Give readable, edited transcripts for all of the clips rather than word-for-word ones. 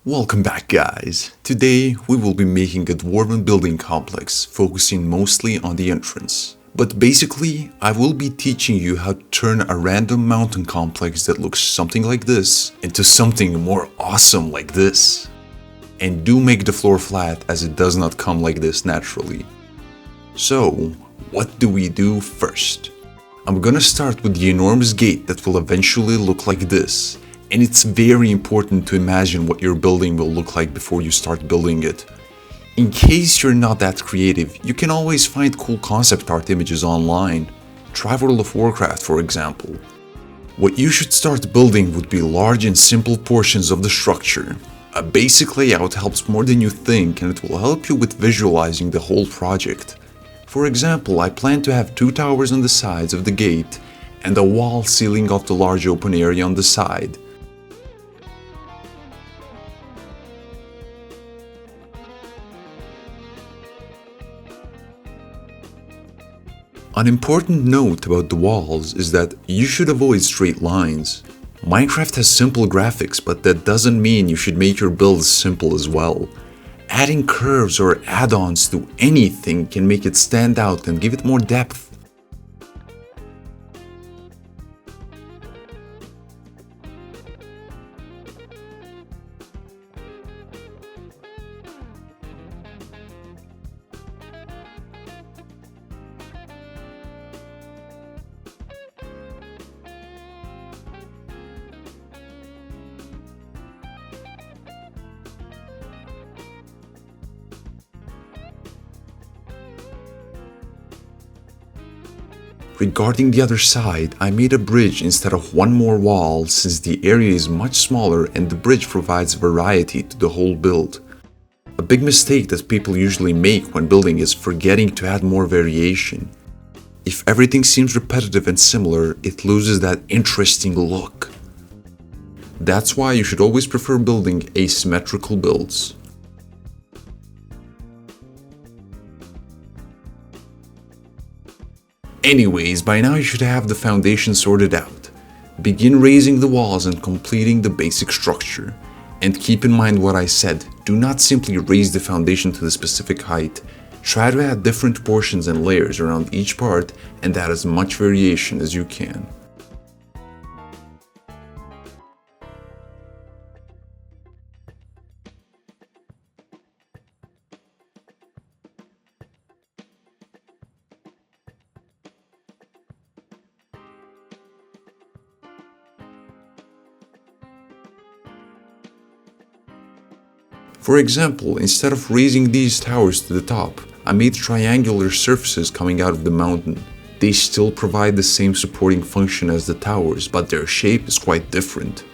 Welcome back, guys. Today we will be making a Dwarven building complex focusing mostly on the entrance. But basically, I will be teaching you how to turn a random mountain complex that looks something like this into something more awesome like this. And do make the floor flat, as it does not come like this naturally. So, what do we do first? I'm gonna start with the enormous gate that will eventually look like this. And it's very important to imagine what your building will look like before you start building it. In case you're not that creative, you can always find cool concept art images online. Try World of Warcraft, for example. What you should start building would be large and simple portions of the structure. A basic layout helps more than you think, and it will help you with visualizing the whole project. For example, I plan to have 2 towers on the sides of the gate and a wall sealing off the large open area on the side. An important note about the walls is that you should avoid straight lines. Minecraft has simple graphics, but that doesn't mean you should make your builds simple as well. Adding curves or add-ons to anything can make it stand out and give it more depth. Regarding the other side, I made a bridge instead of one more wall since the area is much smaller and the bridge provides variety to the whole build. A big mistake that people usually make when building is forgetting to add more variation. If everything seems repetitive and similar, it loses that interesting look. That's why you should always prefer building asymmetrical builds. Anyways, by now you should have the foundation sorted out. Begin raising the walls and completing the basic structure. And keep in mind what I said, do not simply raise the foundation to the specific height. Try to add different portions and layers around each part and add as much variation as you can. For example, instead of raising these towers to the top, I made triangular surfaces coming out of the mountain. They still provide the same supporting function as the towers, but their shape is quite different.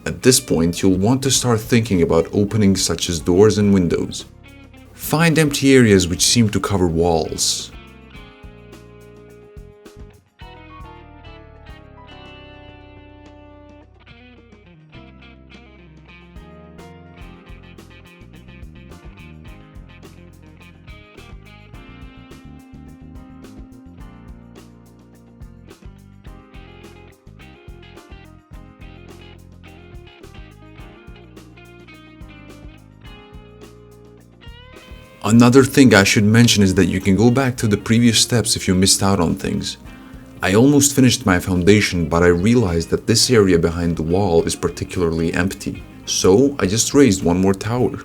At this point, you'll want to start thinking about openings such as doors and windows. Find empty areas which seem to cover walls. Another thing I should mention is that you can go back to the previous steps if you missed out on things. I almost finished my foundation, but I realized that this area behind the wall is particularly empty, so I just raised one more tower.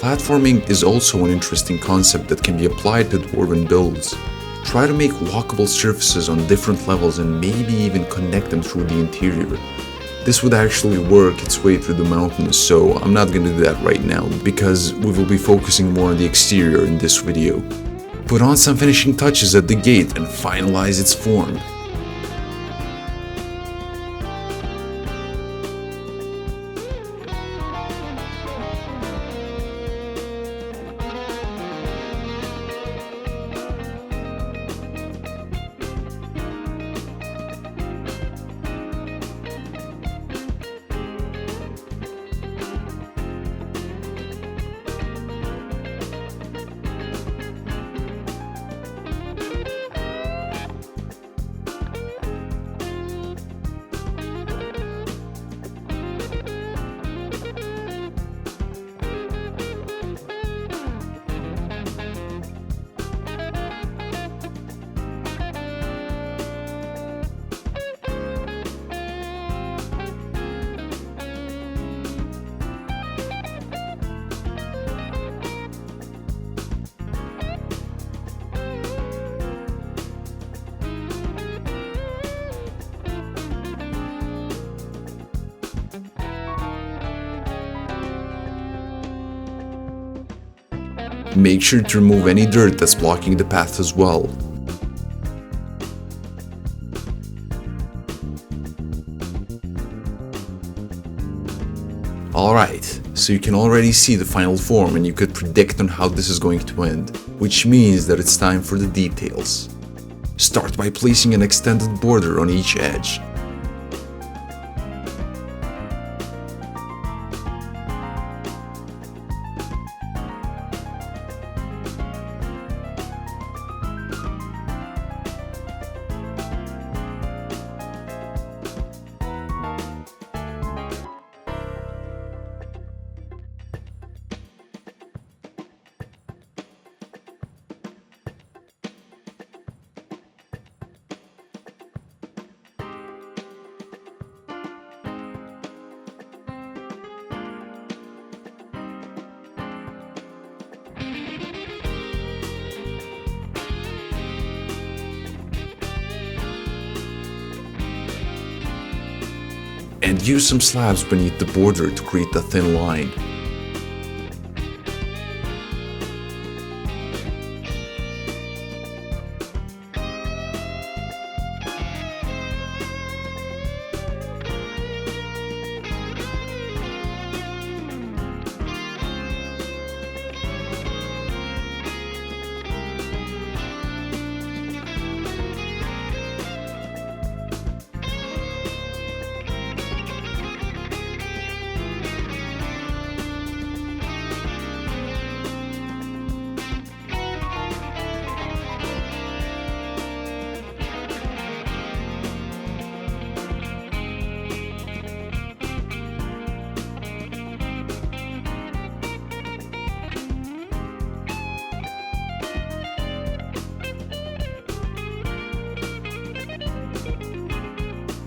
Platforming is also an interesting concept that can be applied to Dwarven builds. Try to make walkable surfaces on different levels and maybe even connect them through the interior. This would actually work its way through the mountains, so I'm not gonna do that right now because we will be focusing more on the exterior in this video. Put on some finishing touches at the gate and finalize its form. Make sure to remove any dirt that's blocking the path as well. Alright, so you can already see the final form and you could predict on how this is going to end, which means that it's time for the details. Start by placing an extended border on each edge. And use some slabs beneath the border to create a thin line.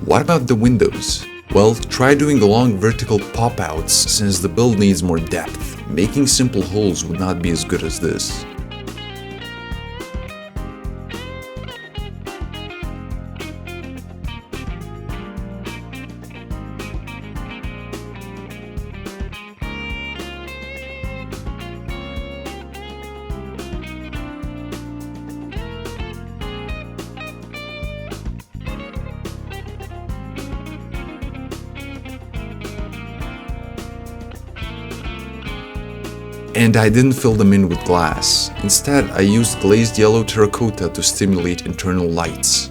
What about the windows? Well, try doing long vertical pop-outs since the build needs more depth. Making simple holes would not be as good as this. And I didn't fill them in with glass. Instead, I used glazed yellow terracotta to stimulate internal lights.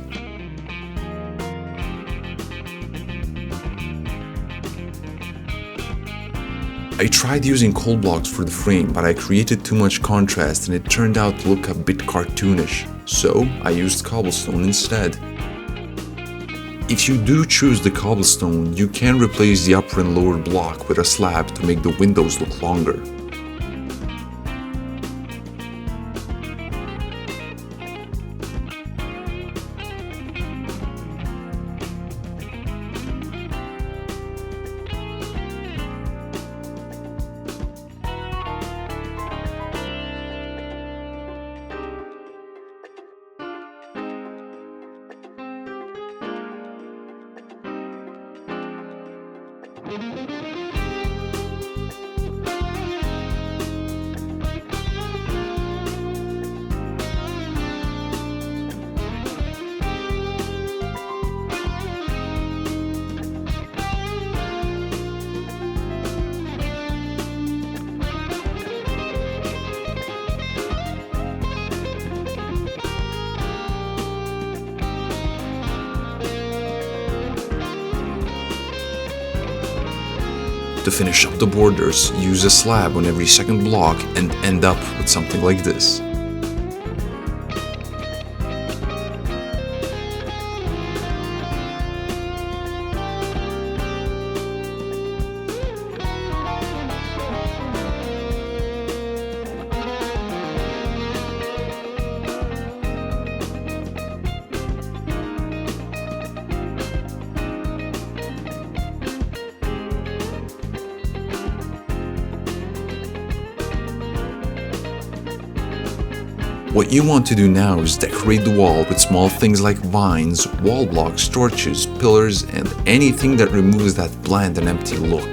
I tried using coal blocks for the frame, but I created too much contrast and it turned out to look a bit cartoonish, so I used cobblestone instead. If you do choose the cobblestone, you can replace the upper and lower block with a slab to make the windows look longer. To finish up the borders, use a slab on every second block and end up with something like this. What you want to do now is decorate the wall with small things like vines, wall blocks, torches, pillars, and anything that removes that bland and empty look.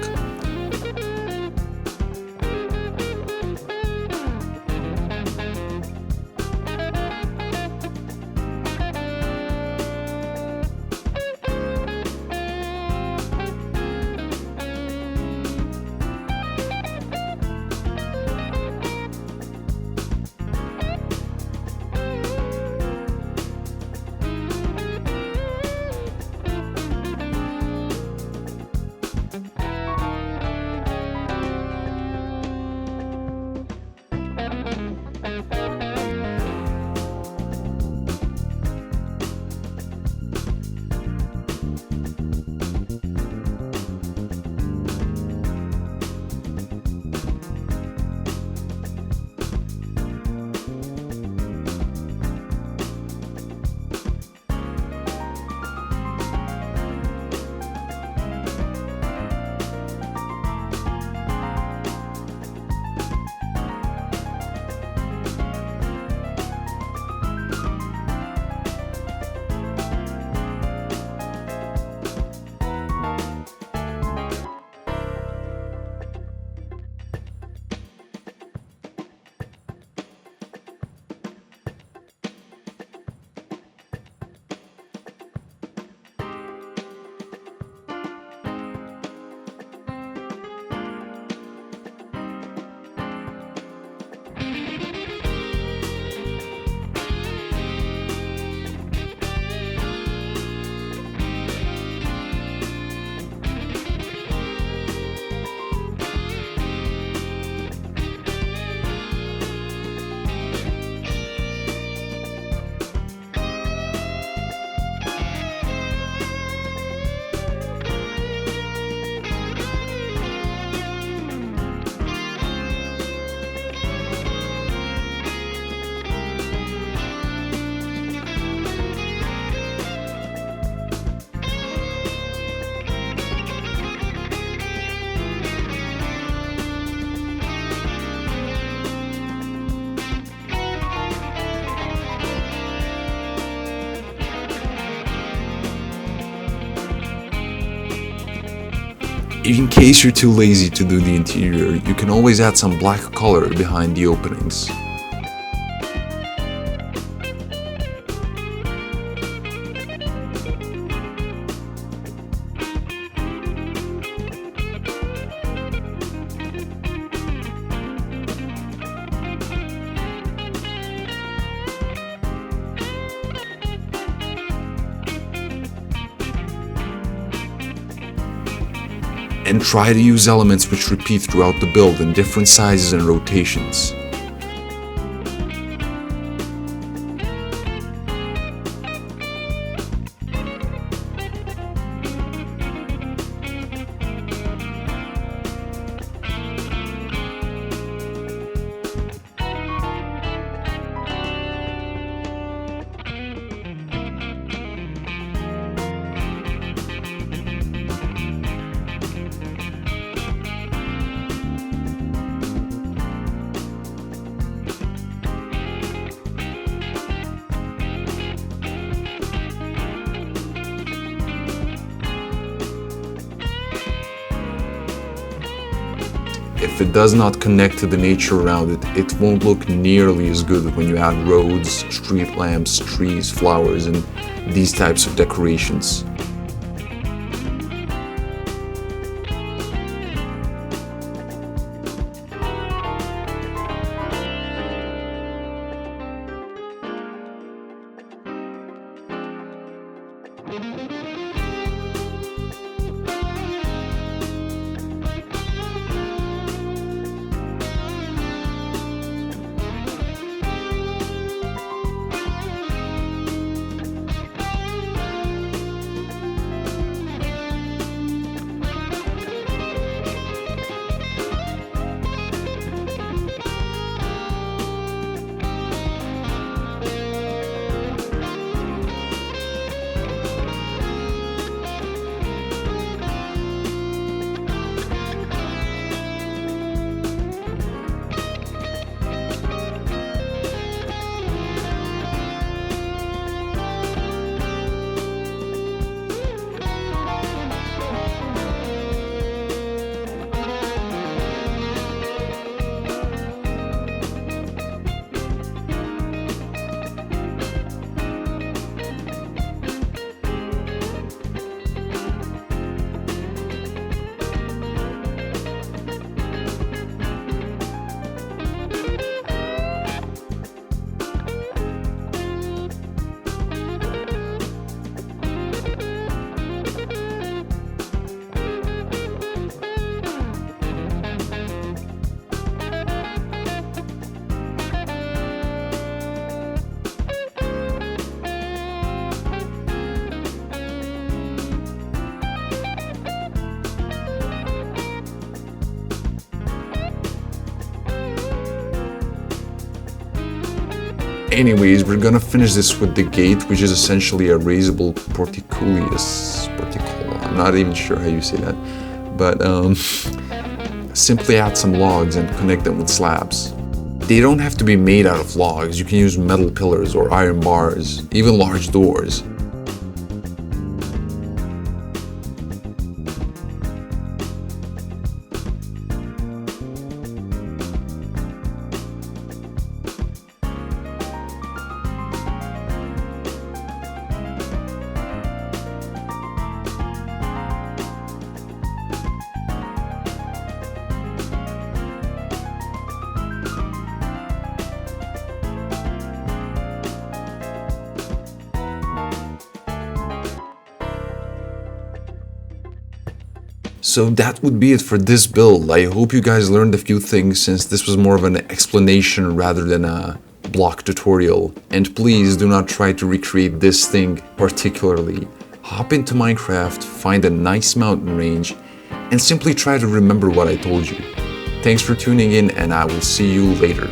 In case you're too lazy to do the interior, you can always add some black color behind the openings. and try to use elements which repeat throughout the build in different sizes and rotations. If it does not connect to the nature around it, it won't look nearly as good when you add roads, street lamps, trees, flowers, and these types of decorations. Anyways, we're gonna finish this with the gate, which is essentially a raisable portcullis. I'm not even sure how you say that. But simply add some logs and connect them with slabs. They don't have to be made out of logs. You can use metal pillars or iron bars, even large doors. So that would be it for this build. I hope you guys learned a few things, since this was more of an explanation rather than a block tutorial. And please do not try to recreate this thing particularly. Hop into Minecraft, find a nice mountain range, and simply try to remember what I told you. Thanks for tuning in, and I will see you later.